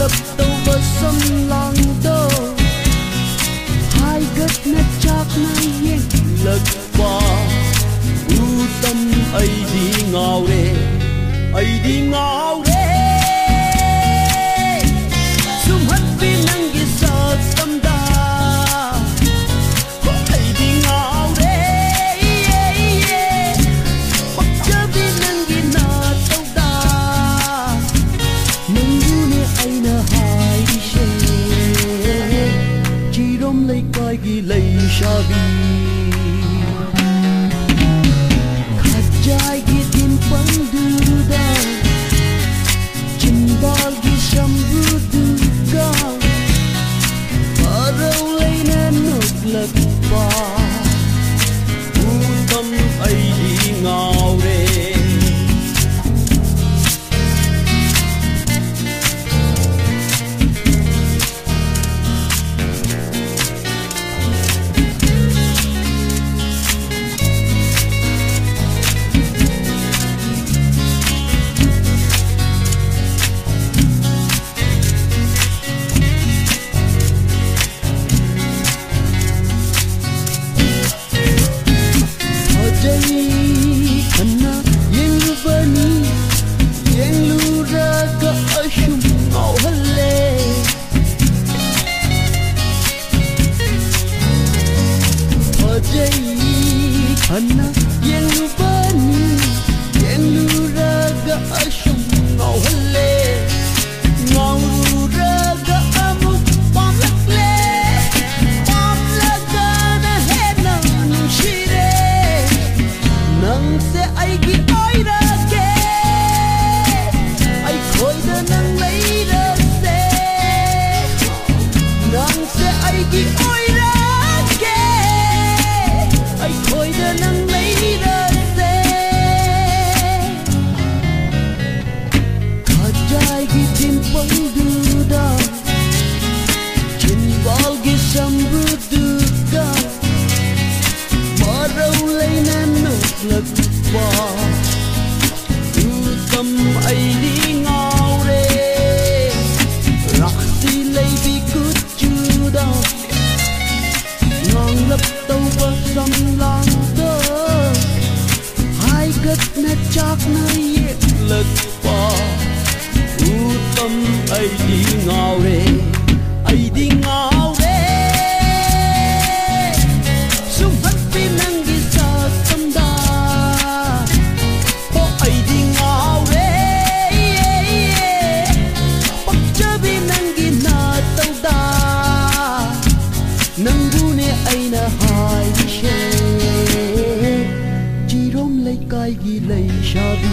lập tàu sông lang đô hai gất nét chắc nay yên lật qua u tâm ấy đi ngào đê ấy đi ngào đê sum hất vì nắng ghi sợ tâm đà ấy đi ngào đê bắt chớ vì nắng ghi nà tàu đà nâng du nê ai nà hai đi xe chỉ rôm lấy coi ghi lấy xa vi Jai gi tin pang du da Chimbal gi shambu du ga Parau lay na nok lak pa Utam ay di ngao re Hana yang lu bani yang lu raga asyum ngau hale ngau lu raga amu pam laga na he nang shire nang se ai gi oi ra ke ai khoi da nang lấy ra se nang se ai gi oi ra ke ai khoi da nang lấy ra se khajai gi tin pang du da chin bal gi sambu du ga marau lấy nan nok lak pa tu tâm ai đi ngao re rak si lấy bi kut chu da ngang lấp tàu và sông lang đô hai gất nét chắc nơi yên lực pa u tâm ai đi ngao re ai đi ngao re sum hất vì nắng ghi sa tâm đà po ai đi ngao re bắt chớ vì nắng ghi na tàu đà nang du ne ai na hai she chỉ rôm lấy cái ghi lấy xa vi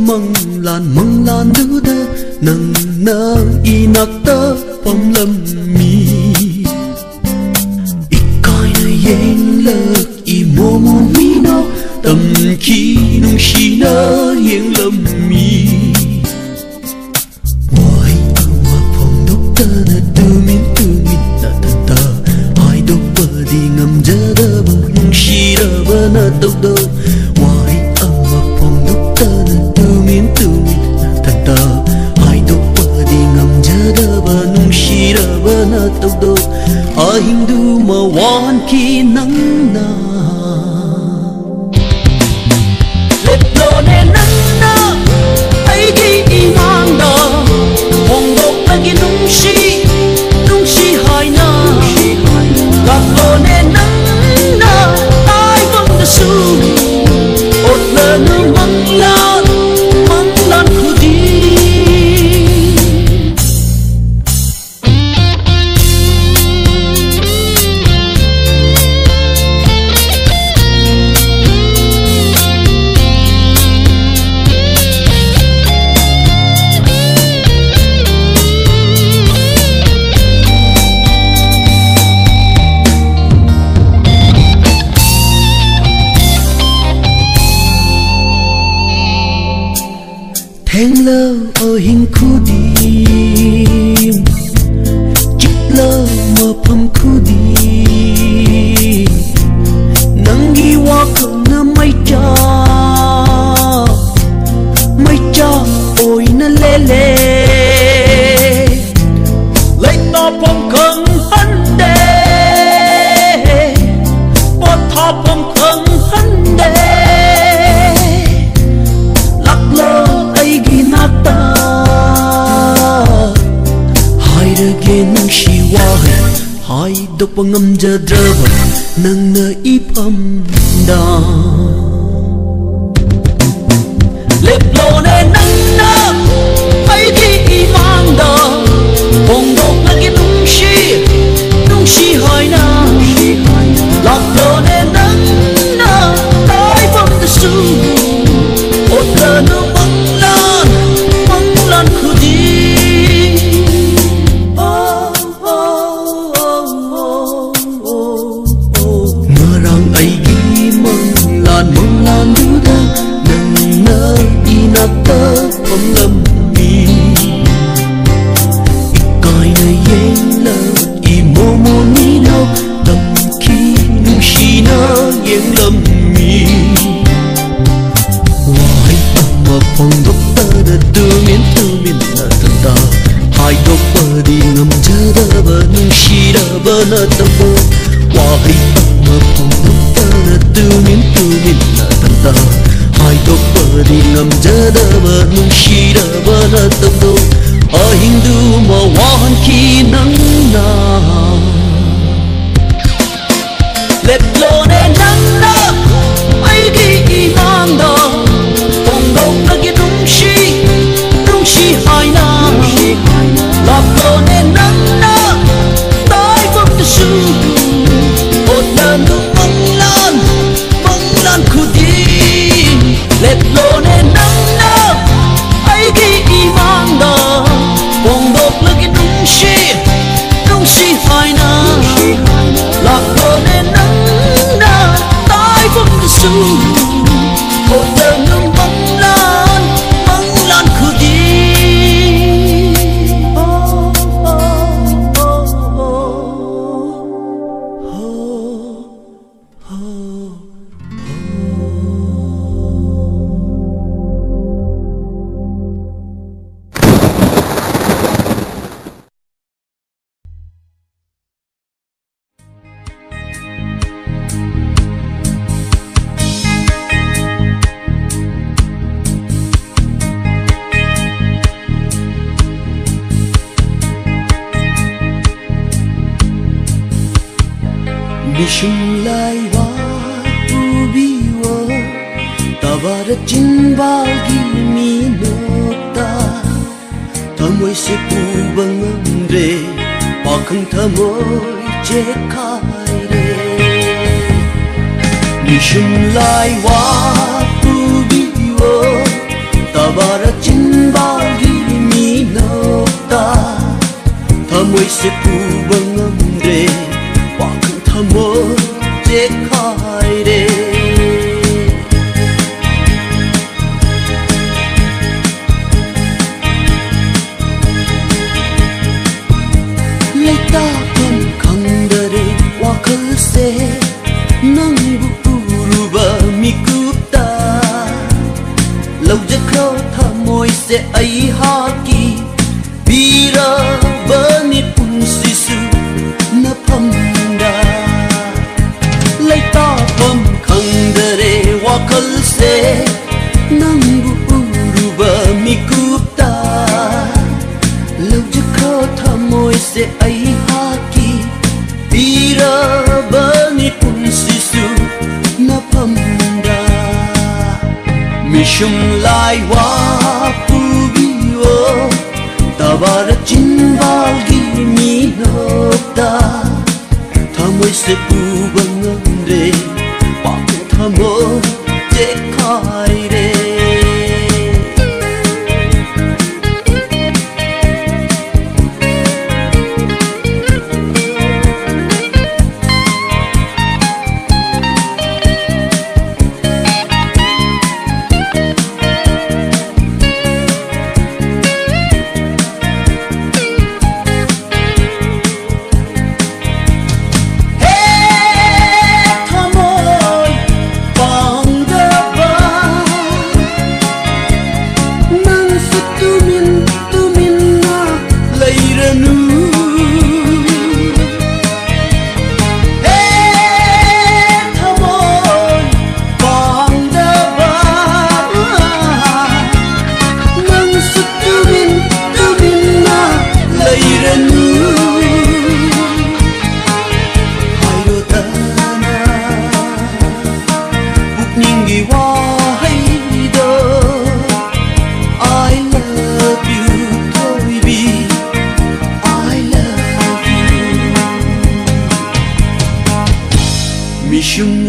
măng lan du da nang na inakta pom lam mi ikai na yen lak I mo mo mi no tâm khi nung shi na yen lam mi why ama phong dok ta na tu min na ta ta ai dok pa di ngam ja da ba nung shi da ba na tok do why ama phong dok ta na tu min na ta ta ai dok pa di ngam ja da ba nung shi da ba na tok do a hindu ma wan ki nang na let lo ne nang na ai gi i ngang da hong chipla mafam khudi nangi wakhana mai cha oi na lele lấy to phong khẩn hắn đê bớt thọ phong khẩn hắn đê lắc lơ ai ghi nát ta hai đứa ghé nung shi wai hai độc bằng ngâm giờ drơ nang na ip âm đa lệp lô nè nang na ai ghi mang đa bông độc là cái nung shi hỏi na lạc lô nè nang na tai vong ta su ốt lơ nó măng lan khu đi ngờ rằng ai ghi măng lan du da nang na inap ta phong lâm mi coi nơi yên lơ imo mo ni no tâm khi nung shi na yên lâm mi wai amma phong đốc ta da tu min na ta ta hai đốc pa di ngam ja da ba nung shi da ba na ta bo wai amma phong đốc ta da tu min na ta ta hai đốc pa di ngam ja da ba nung shi da ba na ta bo a hindu ma wahan ki nang na lep lo ne nang na ai gi nang da bong dong na ki nung shi hai na lap lo ne nang na tai vong ta su ot na nu mong lan khu di lep lo ne nang na ai gi mang da bong độc là cái nung shi hai na lạc lô nè nắng na tai vong ta su ôi đời nung mong lan khu đi Bishum lai wa ubiwa tabara jinbal gi mi nokta thamoi se pu bangre pakhang thamoi che khai re Bishum lai wa ubiwa tabara jinbal gi mi nokta thamoi se pu bangre mơ chết khai đê lấy ta không khăng đare wa khơ se nang bu ruba mi kupta lâu giấc khâu tha môi se ai ha ki bira bani pun sisu na pham lấy ta bom khăng đare wa khal se nang bu ruba mi kupta lâu giấc khâu tha môi se ai ha ki bira bani pun sisu na pham da mi shum lai wa pu bi wo tabara chin bal gi mi nokta thamoi se pu bangre pak thamo che khai re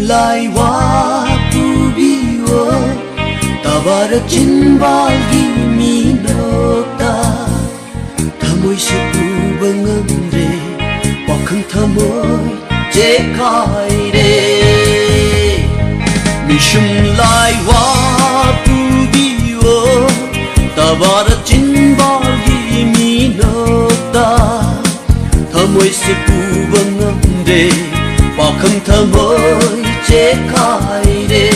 lai wa pubiwo tabara chinbalgi minota thamoi se puba ngamre wakhang thamoi je khai re mishum lai wa pubiwo tabara chinbalgi minota thamoi se puba ngamre wakhang thamoi je khai re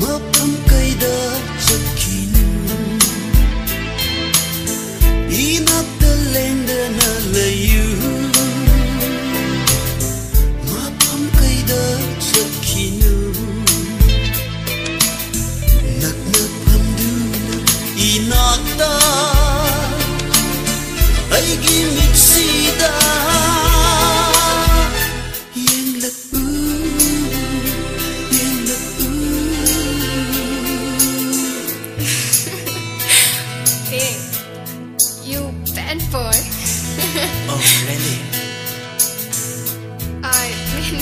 Mơ thắm cây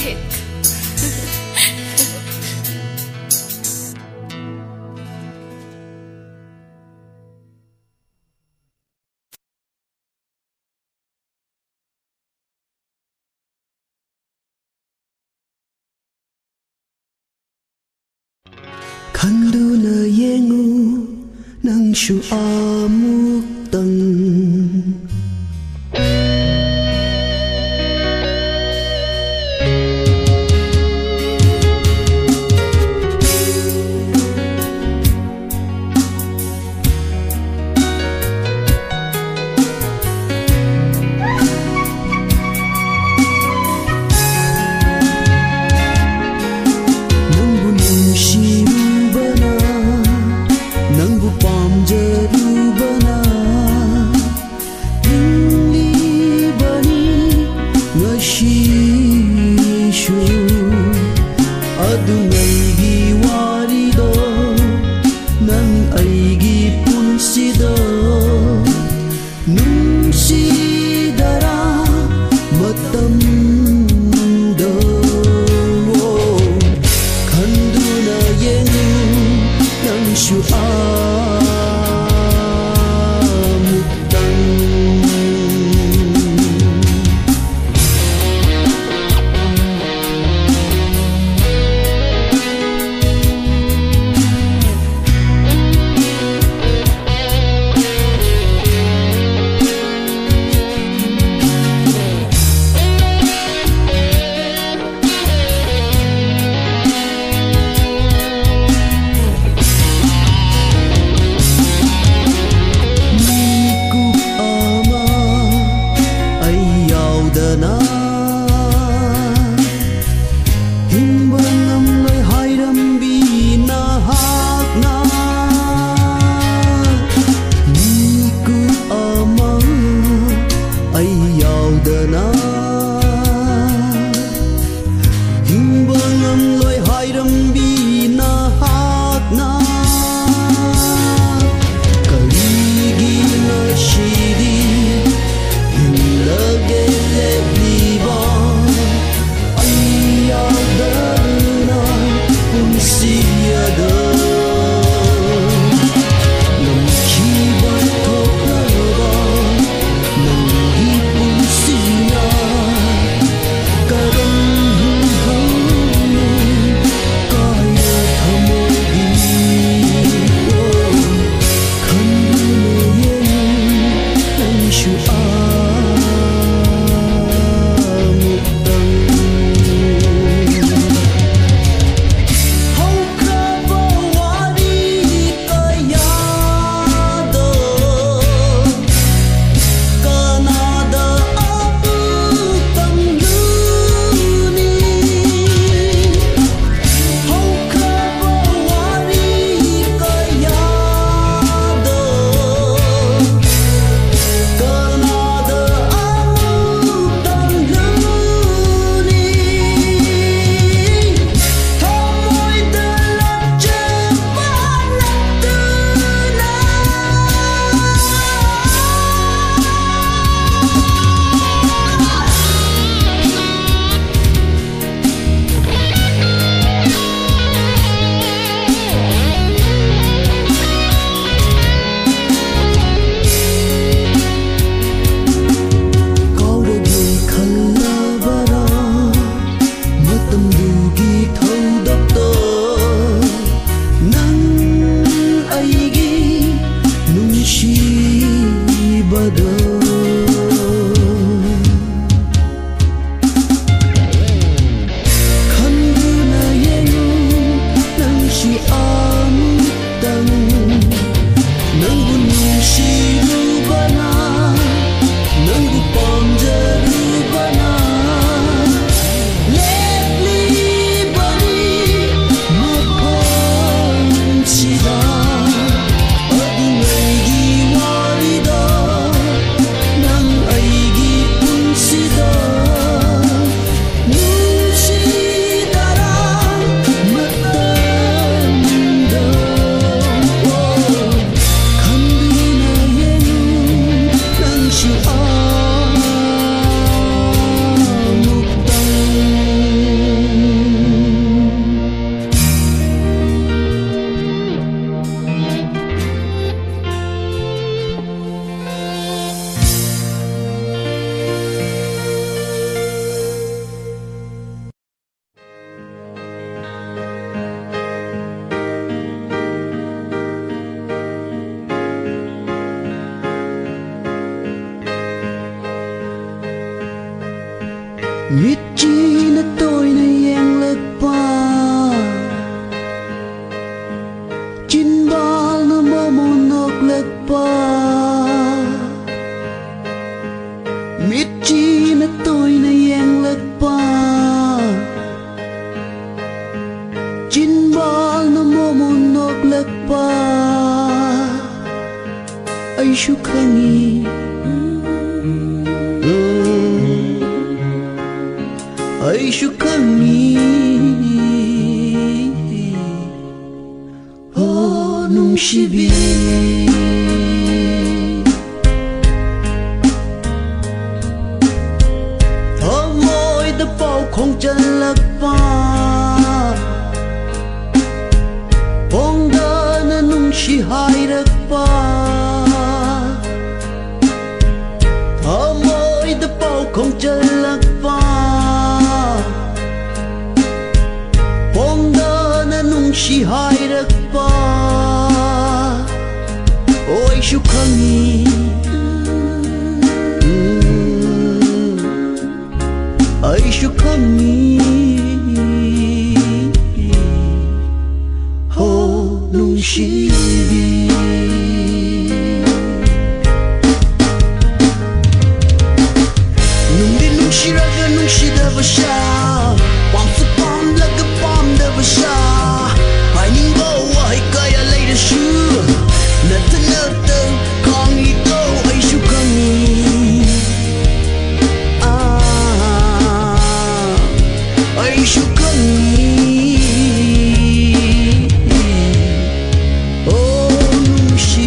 it. Kanduna yengu nang shu amuk tang biết chi là tôi này em lật ba chín ba là mơ môn nọc lật ba biết chi là tôi này em lật ba chín ba là mơ môn nọc lật ba ai shu khangi ai shu khangi oh nung shibi thơ môi đã bao không chân lạc ba phong đơ na nung shi hai lạc ba thơ môi đã bao không chân lạc ba phong đơ na nung shi hai lạc ba ôi shu khangi ai shu khangi ho nung shi nung đi nung shi ra ga nung shi da ba sha wang su pom la ga pom da ba sha ai ning go ai ka ya lai da shu na ta kong i to ai shu khangi ai shu khangi oh nung shi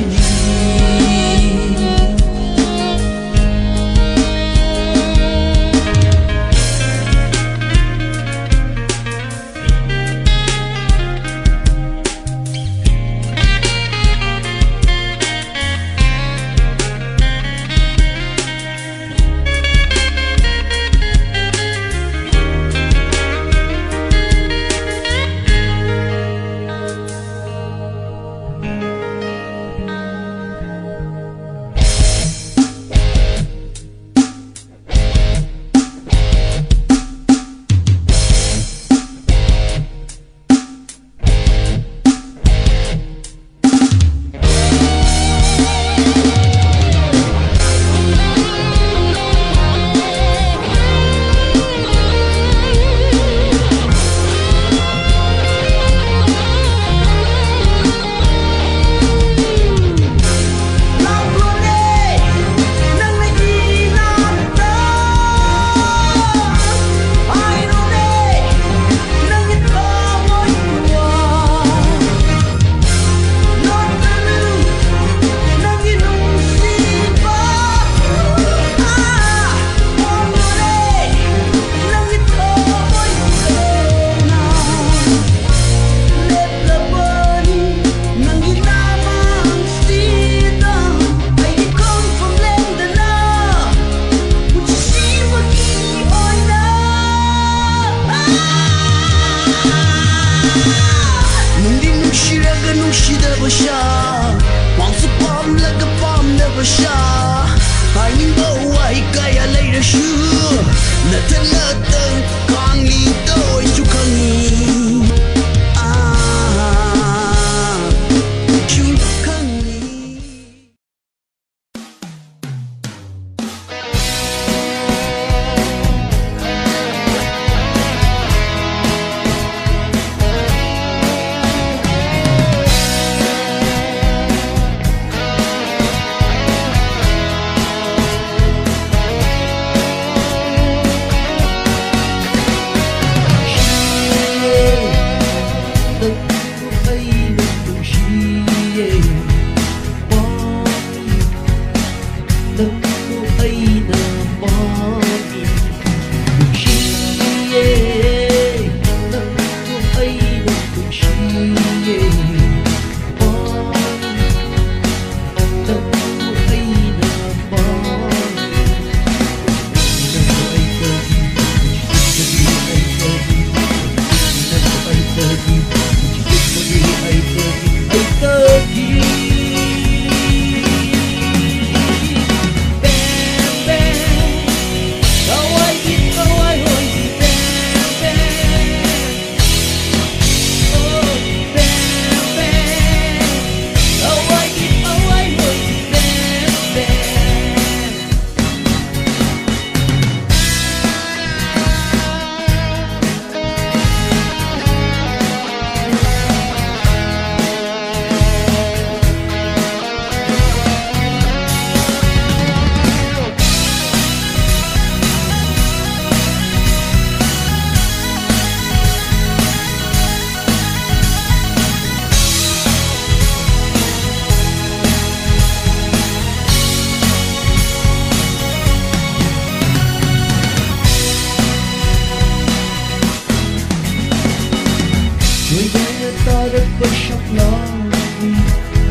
bersyaklah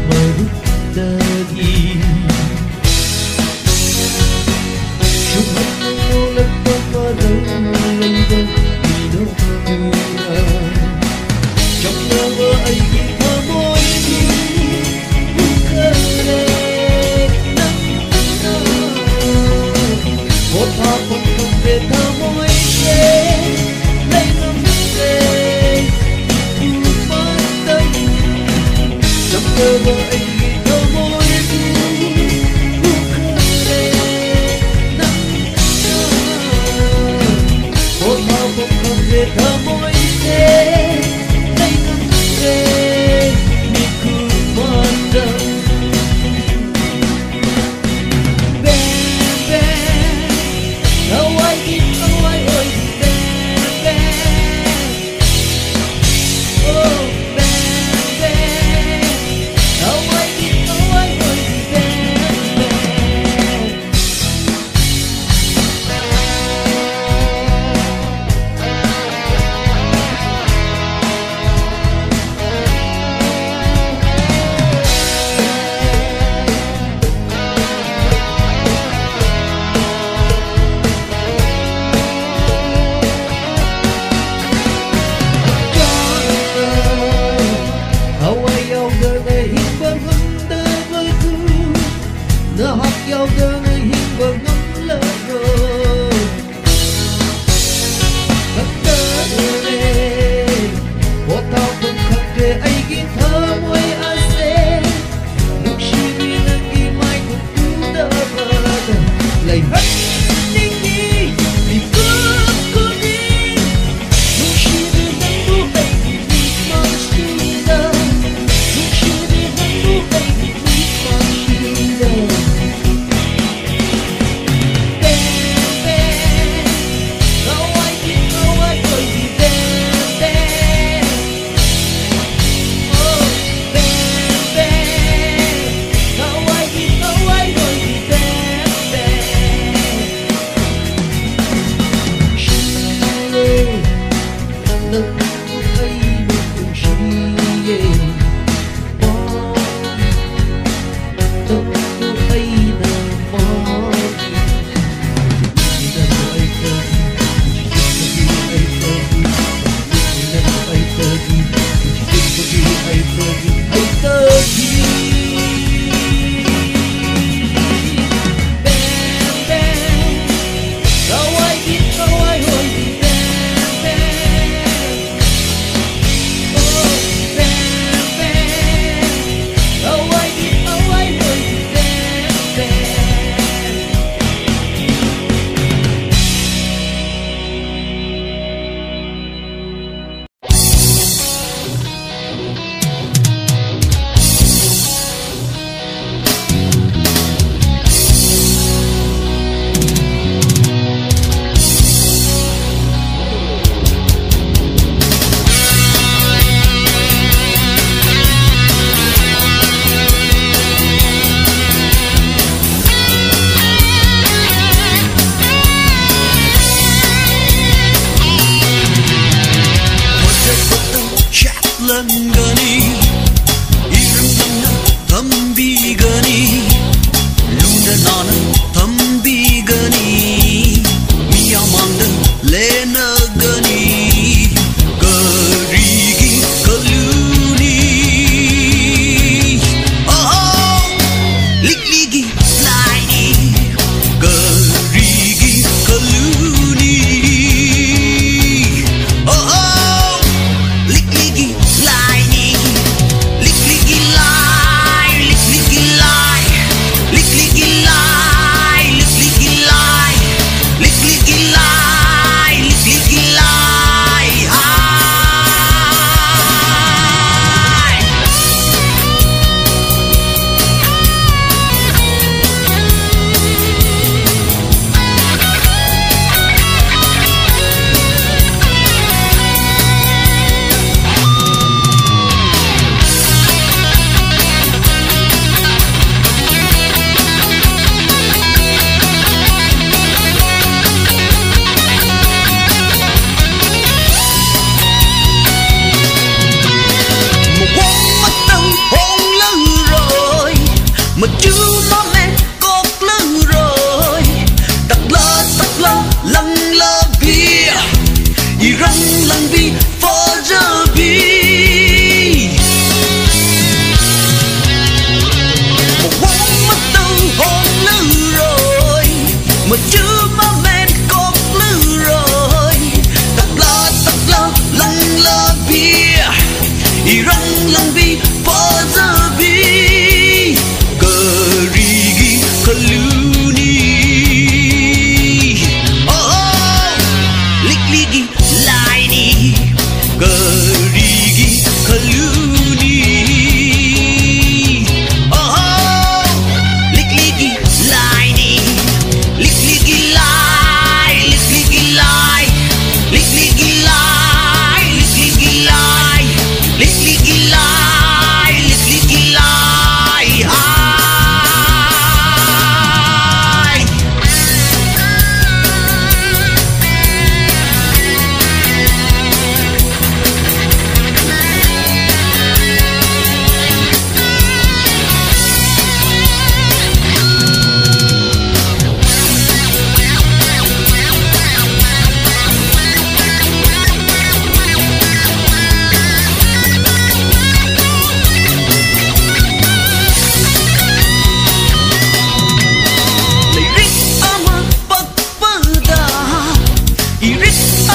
meruddadi Syukurmu lepas barang lembah hidup dunia Jangan berai kamu ini bukan Một hoa không không về thơ môi xe lấy năm về thu mất tay trong cơ vợ anh ghi thơ môi thu khơi nắng một hoa không không về thơ môi xe lấy năm về mi cứ mất tay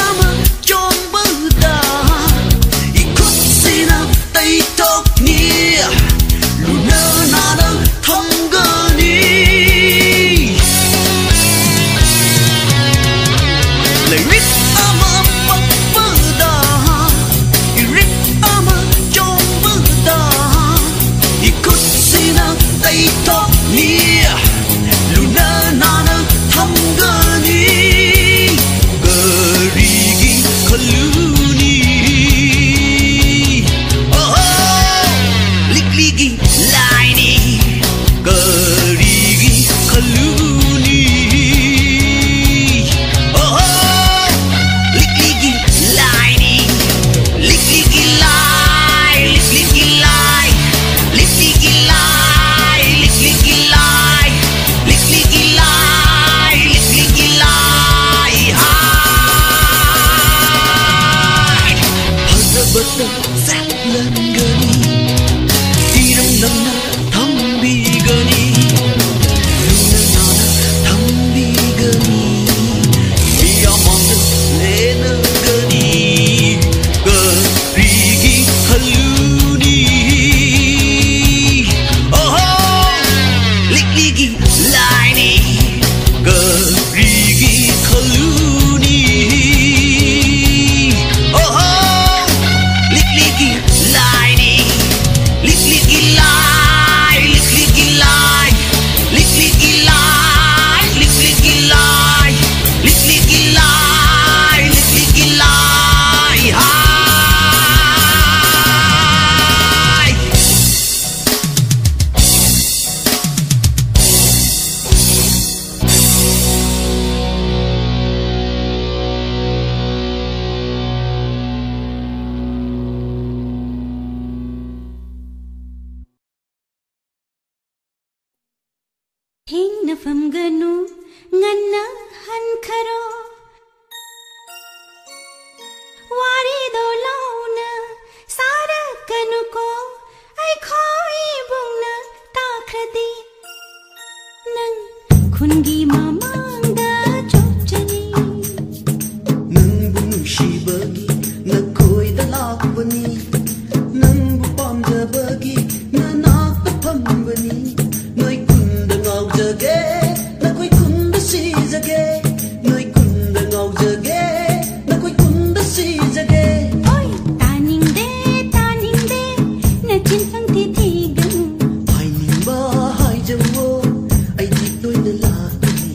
ama chom bada ikut sina tay tok ni luna nana thangani lay rit ama bada irit ama chom bada ikut sina tay tok ni luna nana thangani garigi khaluni oh likligi laini garigi khaluni oh likligi laini likligi lai likligi lai likligi lai likligi lai likligi lai likligi lai hai hazabata saklan gani tirang namna thambi gani luna nana thambi gani yamanda lena gani garigi khaluni oh likligi laini garigi khaluni oh likligi laini likligi lai likligi lai likligi lai likligi lai likligi lai likligi lai hai Hing na fam ganu nganna han kharo wari do launa sara kanu ko ai khoi bungna ta khradi nang khungi mamanga chopchani nangbu nungshibagi nakoida lakbani nangbu pamjabagi nanakta phambani noi kunda ngaujage nakoi kunda sijage noi kunda ngaujage nakoi kunda sijage oi taning de na chin phang thi thi ganu hai nimba hai jawo ai di toi na lakani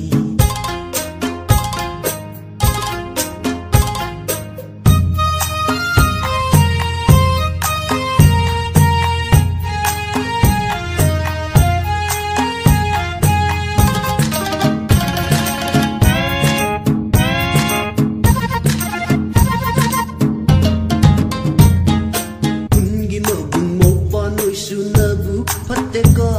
kungi mabung mopa noi sunabu pateka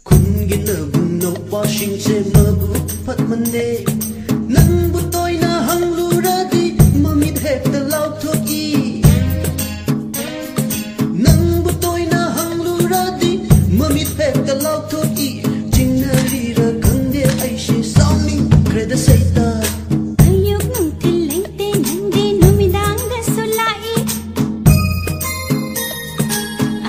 kungi nabung nopa shingse mabu patmande nangbu toy na hangluradi mamit hekta lauthoki nangbu toy na hangluradi mamit hekta lauthoki jingnari ra khangde aishe sounding kreda saita ayuk nung thileng te nande numidang da sulai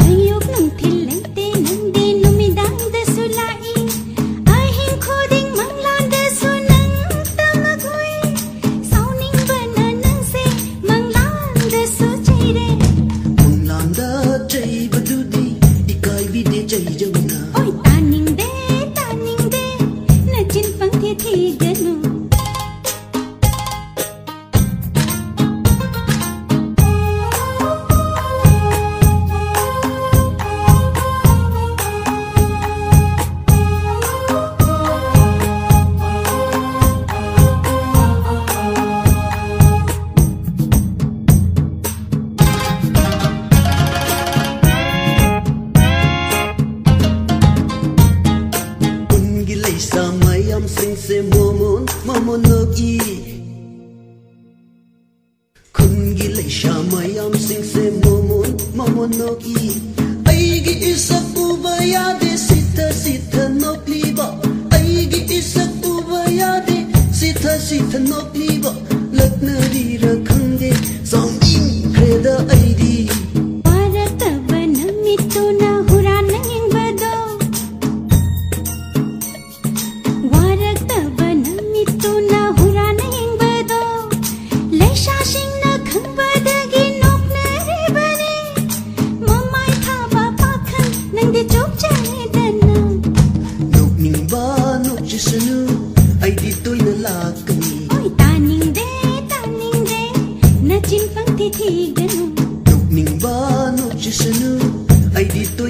ayuk nung thileng te nande numidang da sulai ahing khoding manglan da sunang tamagoi sauning bana nang se manglan da su chaire munglanda jai badudi ikai vide jai jauna oi taning de na chin phang thi thi ganu kungi leisa mayam singse momon momonoki kungi leisa mayam singse momon momonoki aigi isak ubayade sitha sitha nokliba aigi isak ubayade sitha si thanok ni ba lakna di ra khangge song in kreda aidi Paratavana mituna hurana yingbado Waratavana mituna hurana yingbado Lesha shingna khangbadagi nokna rebane Mamai thaba pakhan nangde chok chane dana nok ning ba nok chisanu aidi toina lakani Oi taning de na chin pang thi thi ganu nok ning ba nok chisanu aidi toina